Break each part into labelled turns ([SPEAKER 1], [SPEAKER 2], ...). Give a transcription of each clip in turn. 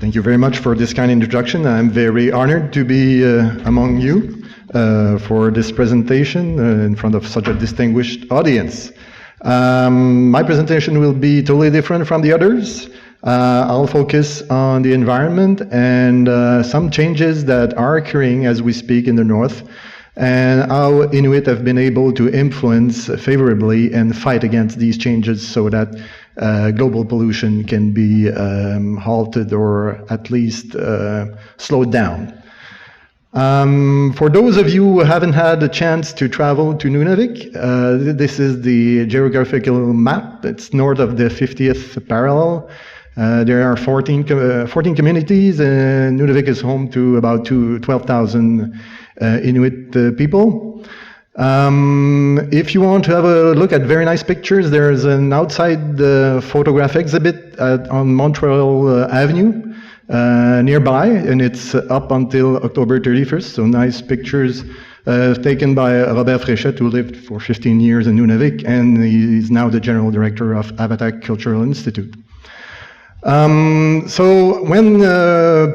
[SPEAKER 1] Thank you very much for this kind introduction. I'm very honored to be among you for this presentation in front of such a distinguished audience. My presentation will be totally different from the others. I'll focus on the environment and some changes that are occurring as we speak in the north, and how Inuit have been able to influence favorably and fight against these changes so that global pollution can be halted or at least slowed down. For those of you who haven't had a chance to travel to Nunavik, this is the geographical map. It's north of the 50th parallel. There are 14 communities, and Nunavik is home to about 12,000 Inuit people. If you want to have a look at very nice pictures, there's an outside photograph exhibit on Montreal Avenue nearby, and it's up until October 31st, so nice pictures taken by Robert Fréchette, who lived for 15 years in Nunavik, and he's now the General Director of Habitat Cultural Institute. So when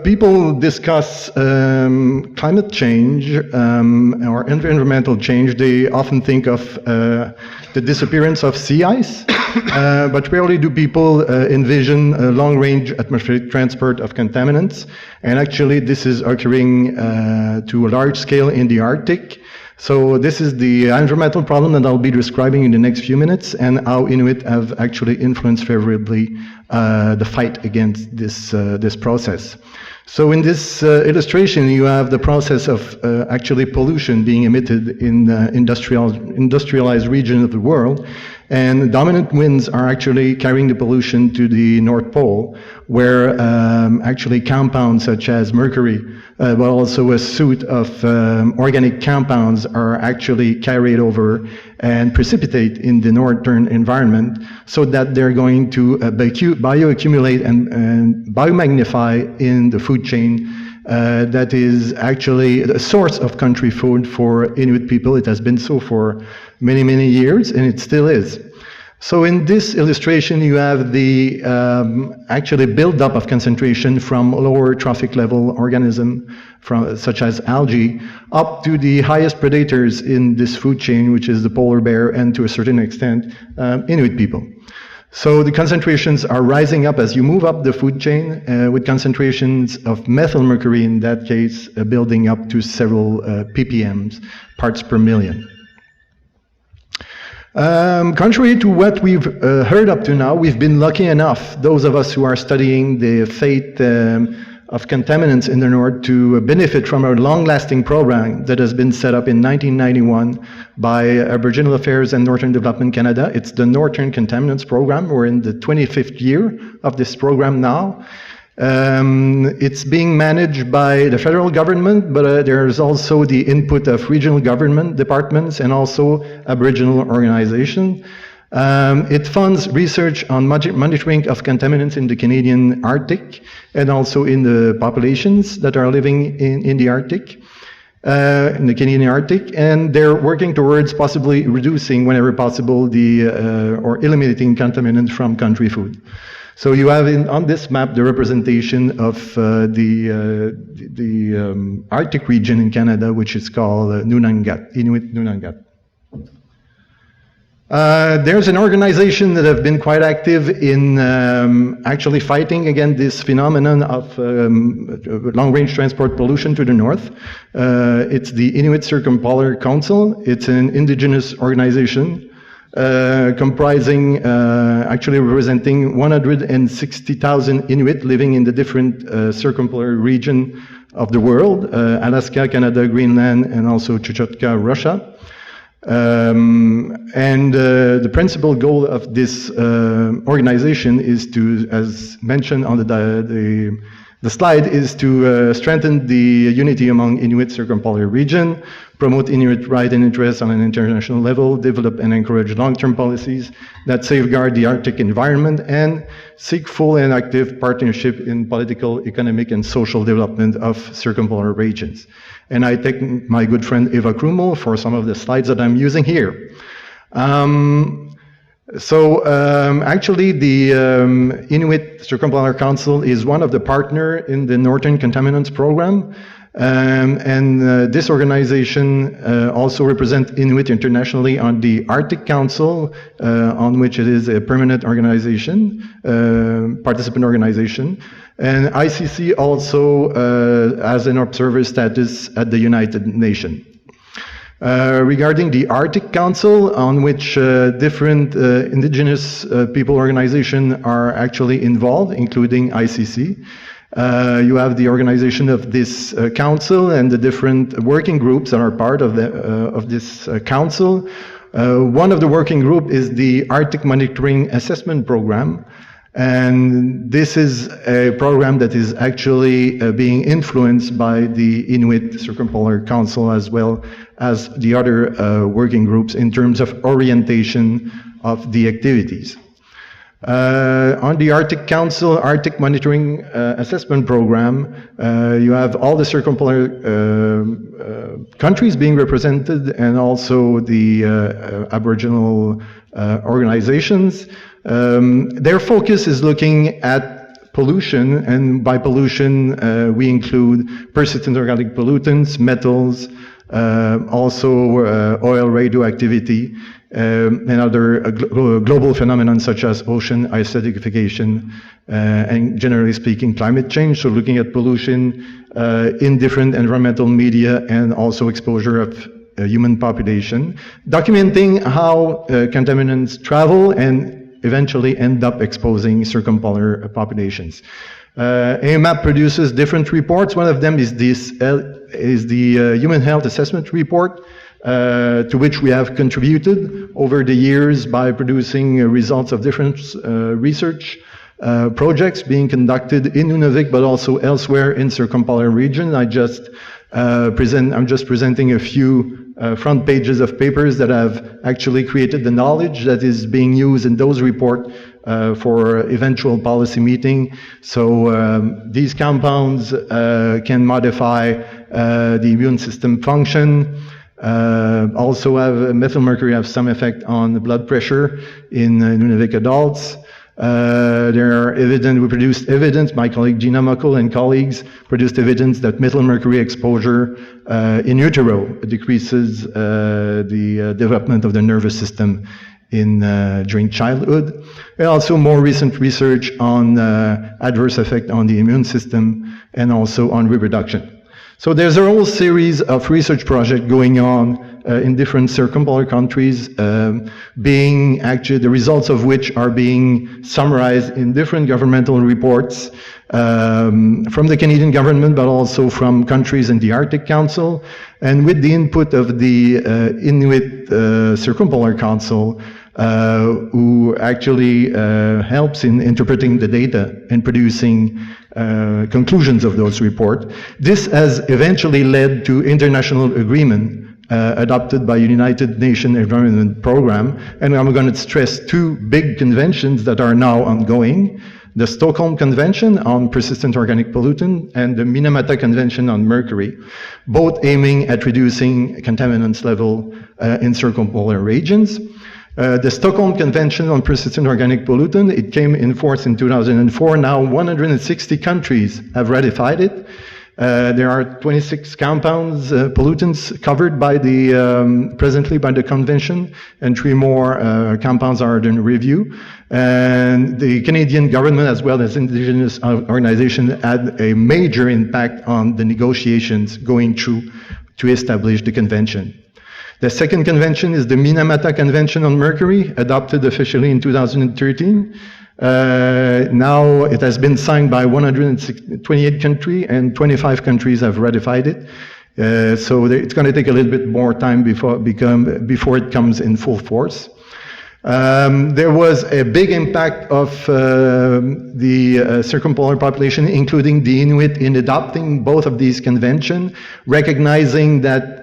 [SPEAKER 1] people discuss climate change or environmental change, they often think of the disappearance of sea ice, but rarely do people envision a long-range atmospheric transport of contaminants. And actually, this is occurring to a large scale in the Arctic. So this is the environmental problem that I'll be describing in the next few minutes, and how Inuit have actually influenced favorably the fight against this process. So in this illustration, you have the process of actually pollution being emitted in industrialized regions of the world, and dominant winds are actually carrying the pollution to the North Pole, where actually compounds such as mercury, but also a suite of organic compounds are actually carried over and precipitate in the northern environment, so that they're going to bioaccumulate and biomagnify in the food chain that is actually a source of country food for Inuit people. It has been so for many, many years, and it still is. So in this illustration, you have the actually build-up of concentration from lower trophic level organisms, such as algae, up to the highest predators in this food chain, which is the polar bear, and to a certain extent, Inuit people. So the concentrations are rising up as you move up the food chain, with concentrations of methyl mercury, in that case, building up to several ppms, parts per million. Contrary to what we've heard up to now, we've been lucky enough, those of us who are studying the fate of contaminants in the north, to benefit from a long-lasting program that has been set up in 1991 by Aboriginal Affairs and Northern Development Canada. It's the Northern Contaminants Program. We're in the 25th year of this program now. It's being managed by the federal government, but there's also the input of regional government departments and also Aboriginal organizations. It funds research on monitoring of contaminants in the Canadian Arctic and also in the populations that are living in the Arctic, in the Canadian Arctic, and they're working towards possibly reducing, whenever possible, or eliminating contaminants from country food. So you have on this map the representation of the Arctic region in Canada, which is called Nunangat, Inuit Nunangat. There's an organization that have been quite active in actually fighting against this phenomenon of long-range transport pollution to the north. It's the Inuit Circumpolar Council. It's an indigenous organization comprising, actually representing 160,000 Inuit living in the different circumpolar region of the world, Alaska, Canada, Greenland, and also Chukotka, Russia. And the principal goal of this organization is to, as mentioned on the slide, is to strengthen the unity among Inuit circumpolar region, promote Inuit rights and interests on an international level, develop and encourage long-term policies that safeguard the Arctic environment, and seek full and active partnership in political, economic, and social development of circumpolar regions. And I thank my good friend Eva Krumel for some of the slides that I'm using here. So actually, the Inuit Circumpolar Council is one of the partner in the Northern Contaminants Program. This organization also represents Inuit internationally on the Arctic Council, on which it is a permanent organization, participant organization. And ICC also has an observer status at the United Nations. Regarding the Arctic Council, on which different indigenous people organizations are actually involved, including ICC. You have the organization of this council and the different working groups that are part of this council. One of the working group is the Arctic Monitoring Assessment Program. And this is a program that is actually being influenced by the Inuit Circumpolar Council as well as the other working groups in terms of orientation of the activities. On the Arctic Council, Arctic Monitoring Assessment Program, you have all the circumpolar countries being represented and also the Aboriginal organizations. Their focus is looking at pollution, and by pollution we include persistent organic pollutants, metals, also oil radioactivity, and other global phenomena such as ocean acidification and generally speaking climate change. So looking at pollution in different environmental media and also exposure of human population, documenting how contaminants travel and eventually end up exposing circumpolar populations. AMAP produces different reports. One of them is the Human Health Assessment Report, to which we have contributed over the years by producing results of different research projects being conducted in Nunavik, but also elsewhere in circumpolar region. I'm just presenting a few front pages of papers that have actually created the knowledge that is being used in those reports for eventual policy meeting. So these compounds can modify the immune system function. Also have methylmercury have some effect on the blood pressure in Nunavik adults. We produced evidence, my colleague Gina Muckle and colleagues produced evidence that methylmercury exposure in utero decreases the development of the nervous system during childhood. And also more recent research on adverse effect on the immune system and also on reproduction. So there's a whole series of research projects going on in different circumpolar countries, being actually the results of which are being summarized in different governmental reports from the Canadian government, but also from countries in the Arctic Council, and with the input of the Inuit Circumpolar Council, who actually helps in interpreting the data and producing conclusions of those reports. This has eventually led to international agreement adopted by United Nations Environment Program, and I'm going to stress two big conventions that are now ongoing: the Stockholm Convention on Persistent Organic Pollutant and the Minamata Convention on Mercury, both aiming at reducing contaminants level in circumpolar regions. The Stockholm Convention on Persistent Organic Pollutant, it came in force in 2004. Now 160 countries have ratified it. There are 26 compounds, pollutants covered by presently by the convention, and 3 more compounds are in review. And the Canadian government, as well as indigenous organizations, had a major impact on the negotiations going through to establish the convention. The second convention is the Minamata Convention on Mercury, adopted officially in 2013. Now it has been signed by 128 countries, and 25 countries have ratified it. So it's going to take a little bit more time before it comes in full force. There was a big impact of the circumpolar population, including the Inuit, in adopting both of these conventions, recognizing that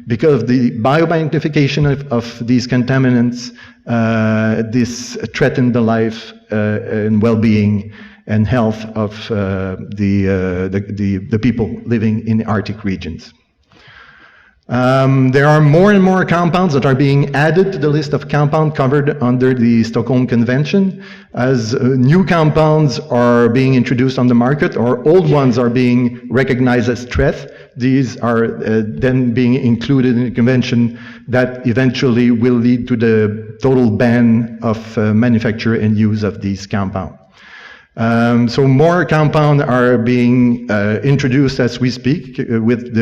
[SPEAKER 1] because of the biomagnification of these contaminants, this threatened the life and well-being and health of the people living in Arctic regions. There are more and more compounds that are being added to the list of compounds covered under the Stockholm Convention. As new compounds are being introduced on the market, or old ones are being recognized as threat, these are then being included in the convention that eventually will lead to the total ban of manufacture and use of these compounds. So more compounds are being introduced as we speak, with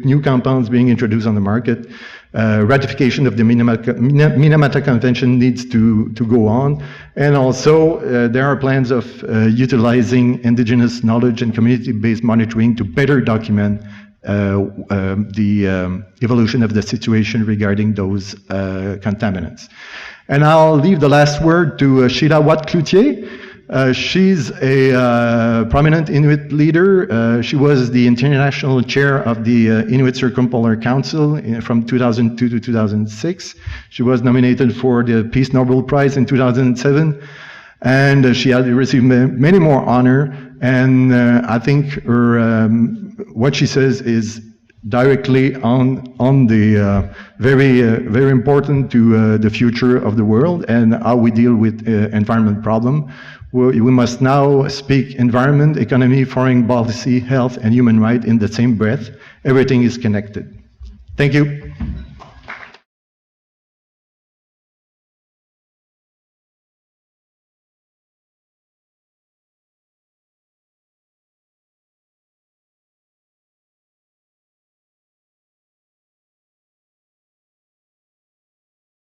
[SPEAKER 1] new compounds being introduced on the market. Ratification of the Minamata Convention needs to go on, and also there are plans of utilizing indigenous knowledge and community-based monitoring to better document the evolution of the situation regarding those contaminants. And I'll leave the last word to Sheila Watt-Cloutier. She's a prominent Inuit leader. She was the international chair of the Inuit Circumpolar Council from 2002 to 2006. She was nominated for the Peace Nobel Prize in 2007, and she had received many more honor. And I think her, what she says is directly on the very important to the future of the world and how we deal with environment problem. We must now speak environment, economy, foreign policy, health, and human rights in the same breath. Everything is connected. Thank you.